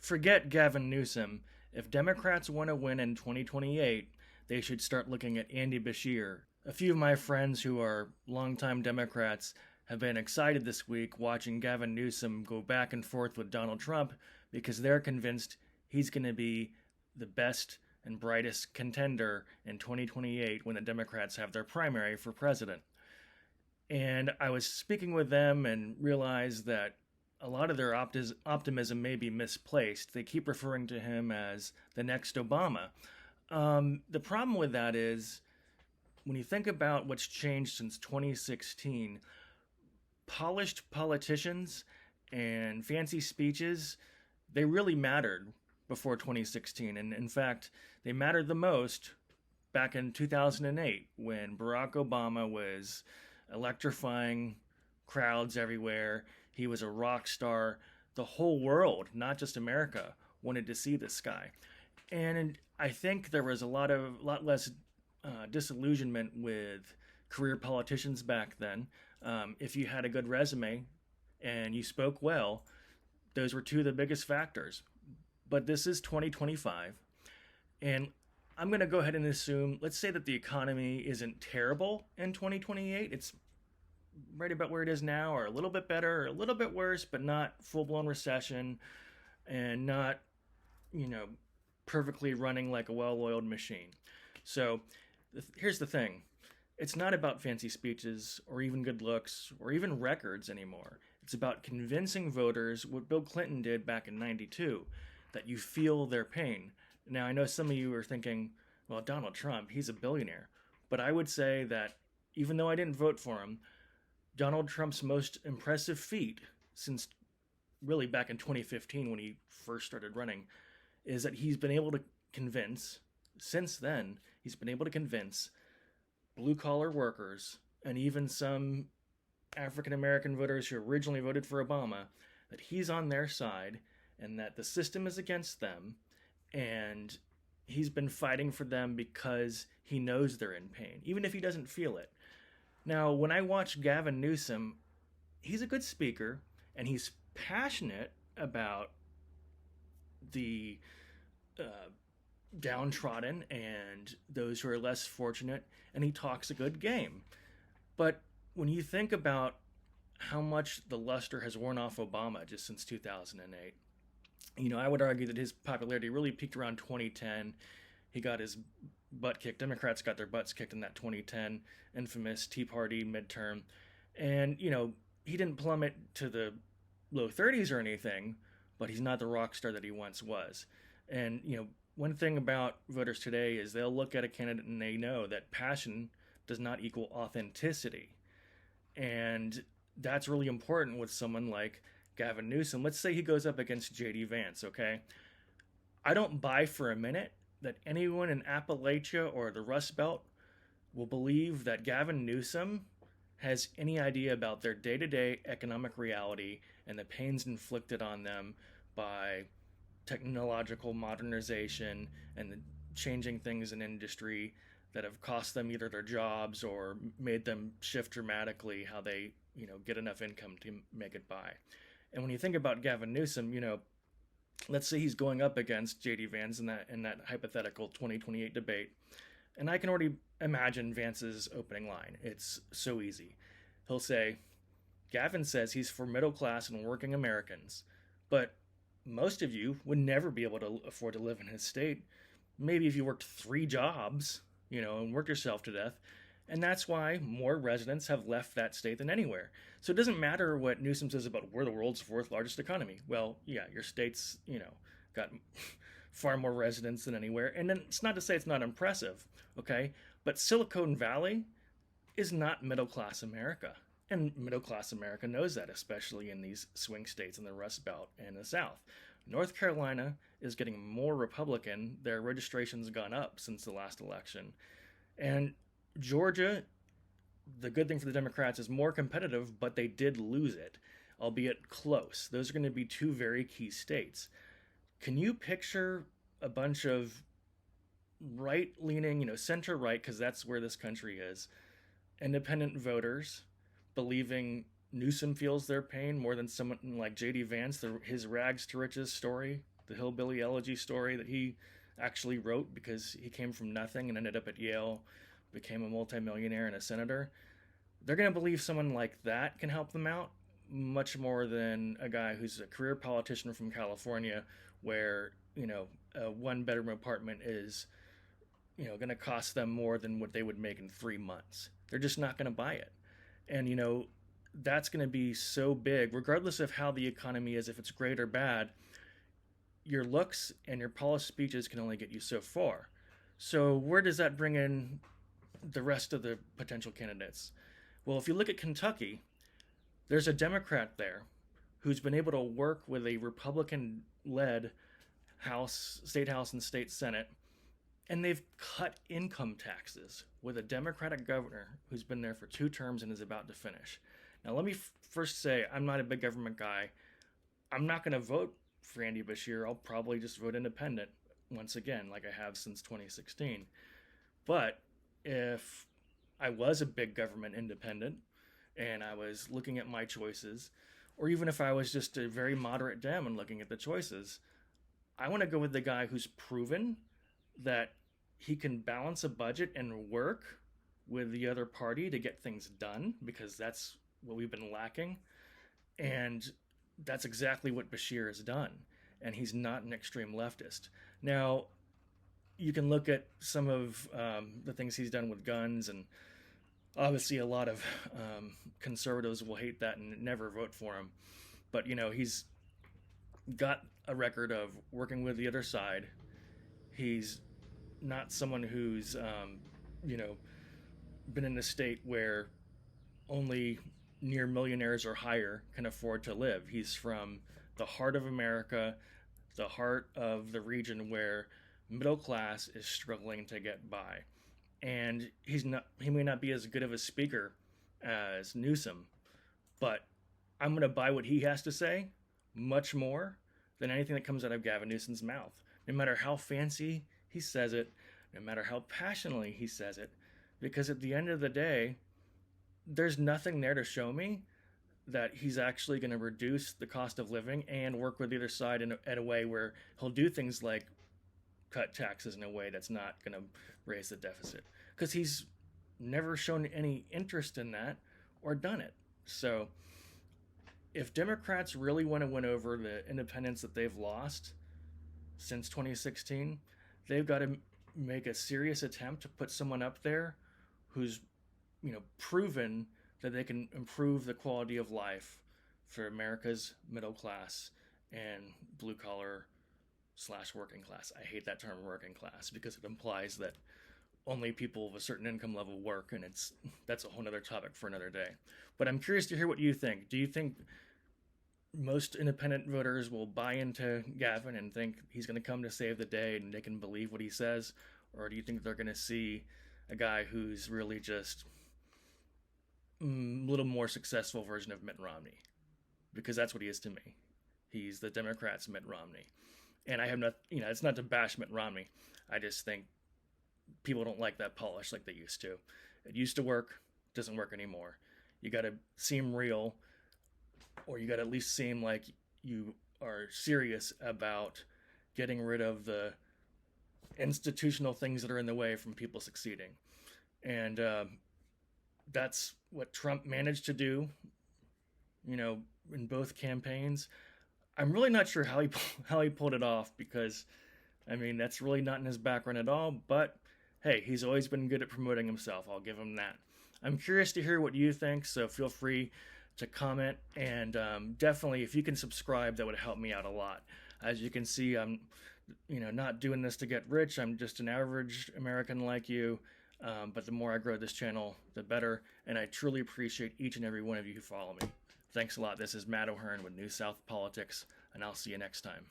Forget Gavin Newsom. If Democrats want to win in 2028, they should start looking at Andy Beshear. A few of my friends who are longtime Democrats have been excited this week watching Gavin Newsom go back and forth with Donald Trump because they're convinced he's going to be the best and brightest contender in 2028 when the Democrats have their primary for president. And I was speaking with them and realized that a lot of their optimism may be misplaced. They keep referring to him as the next Obama. The problem with that is when you think about what's changed since 2016, polished politicians and fancy speeches, they really mattered before 2016. And in fact, they mattered the most back in 2008 when Barack Obama was electrifying crowds everywhere. He was a rock star. The whole world, not just America, wanted to see this guy. And I think there was a lot less disillusionment with career politicians back then. If you had a good resume and you spoke well, those were two of the biggest factors. But this is 2025, and I'm going to go ahead and assume, let's say that the economy isn't terrible in 2028. It's right about where it is now, or a little bit better, or a little bit worse, but not full-blown recession, and not, perfectly running like a well-oiled machine. So here's the thing. It's not about fancy speeches or even good looks or even records anymore. It's about convincing voters what Bill Clinton did back in 92, that you feel their pain. Now, I know some of you are thinking, well, Donald Trump, he's a billionaire. But I would say that even though I didn't vote for him, Donald Trump's most impressive feat since really back in 2015 when he first started running is that he's been able to convince, since then, he's been able to convince blue-collar workers and even some African-American voters who originally voted for Obama that he's on their side and that the system is against them, and he's been fighting for them because he knows they're in pain, even if he doesn't feel it. Now, when I watch Gavin Newsom, he's a good speaker, and he's passionate about the downtrodden and those who are less fortunate, and he talks a good game. But when you think about how much the luster has worn off Obama just since 2008, I would argue that his popularity really peaked around 2010. He got his butt kicked. Democrats got their butts kicked in that 2010 infamous Tea Party midterm. And, he didn't plummet to the low 30s or anything, but he's not the rock star that he once was. And, one thing about voters today is they'll look at a candidate and they know that passion does not equal authenticity. And that's really important with someone like Gavin Newsom. Let's say he goes up against J.D. Vance, okay? I don't buy for a minute that anyone in Appalachia or the Rust Belt will believe that Gavin Newsom has any idea about their day-to-day economic reality and the pains inflicted on them by technological modernization and the changing things in industry that have cost them either their jobs or made them shift dramatically how they, get enough income to make it by. And when you think about Gavin Newsom, let's say he's going up against J.D. Vance in that hypothetical 2028 debate, and I can already imagine Vance's opening line. It's so easy. He'll say, Gavin says he's for middle class and working Americans, but most of you would never be able to afford to live in his state. Maybe if you worked 3 jobs, and worked yourself to death. And that's why more residents have left that state than anywhere. So it doesn't matter what Newsom says about we're the world's 4th largest economy. Well, yeah, your state's, got far more residents than anywhere. And then it's not to say it's not impressive, okay? But Silicon Valley is not middle-class America. And middle-class America knows that, especially in these swing states in the Rust Belt and the South. North Carolina is getting more Republican. Their registration's gone up since the last election. And Georgia, the good thing for the Democrats, is more competitive, but they did lose it, albeit close. Those are going to be 2 very key states. Can you picture a bunch of right-leaning, center-right, because that's where this country is, independent voters believing Newsom feels their pain more than someone like J.D. Vance, his rags to riches story, the hillbilly elegy story that he actually wrote because he came from nothing and ended up at Yale, became a multimillionaire and a senator. They're going to believe someone like that can help them out much more than a guy who's a career politician from California, where a one-bedroom apartment is going to cost them more than what they would make in 3 months. They're just not going to buy it. And that's going to be so big, regardless of how the economy is, if it's great or bad. Your looks and your polished speeches can only get you so far. So where does that bring in the rest of the potential candidates? Well, if you look at Kentucky, there's a Democrat there who's been able to work with a Republican-led House, State House, and State Senate, and they've cut income taxes with a Democratic governor who's been there for 2 terms and is about to finish. Now, let me first say, I'm not a big government guy. I'm not going to vote for Andy Beshear. I'll probably just vote independent once again, like I have since 2016. But if I was a big government independent and I was looking at my choices, or even if I was just a very moderate Dem and looking at the choices, I want to go with the guy who's proven that he can balance a budget and work with the other party to get things done, because that's what we've been lacking. And that's exactly what Beshear has done. And he's not an extreme leftist. Now, you can look at some of the things he's done with guns, and obviously a lot of conservatives will hate that and never vote for him. But, he's got a record of working with the other side. He's not someone who's, been in a state where only near millionaires or higher can afford to live. He's from the heart of America, the heart of the region where middle class is struggling to get by. And he may not be as good of a speaker as Newsom, but I'm going to buy what he has to say much more than anything that comes out of Gavin Newsom's mouth. No matter how fancy he says it, no matter how passionately he says it, because at the end of the day, there's nothing there to show me that he's actually going to reduce the cost of living and work with the other side in a way where he'll do things like cut taxes in a way that's not going to raise the deficit, because he's never shown any interest in that or done it. So if Democrats really want to win over the independents that they've lost since 2016, they've got to make a serious attempt to put someone up there who's proven that they can improve the quality of life for America's middle class and blue collar / working class. I hate that term working class because it implies that only people of a certain income level work, and that's a whole other topic for another day. But I'm curious to hear what you think. Do you think most independent voters will buy into Gavin and think he's going to come to save the day and they can believe what he says? Or do you think they're going to see a guy who's really just a little more successful version of Mitt Romney? Because that's what he is to me. He's the Democrats' Mitt Romney. And I have not, it's not to bash Mitt Romney. I just think people don't like that polish like they used to. It used to work, doesn't work anymore. You got to seem real, or you got to at least seem like you are serious about getting rid of the institutional things that are in the way from people succeeding. And that's what Trump managed to do, in both campaigns. I'm really not sure how he pulled it off, because, that's really not in his background at all. But hey, he's always been good at promoting himself. I'll give him that. I'm curious to hear what you think, so feel free to comment, and definitely if you can subscribe, that would help me out a lot. As you can see, I'm not doing this to get rich. I'm just an average American like you, but the more I grow this channel, the better, and I truly appreciate each and every one of you who follow me. Thanks a lot. This is Matt O'Hearn with New South Politics, and I'll see you next time.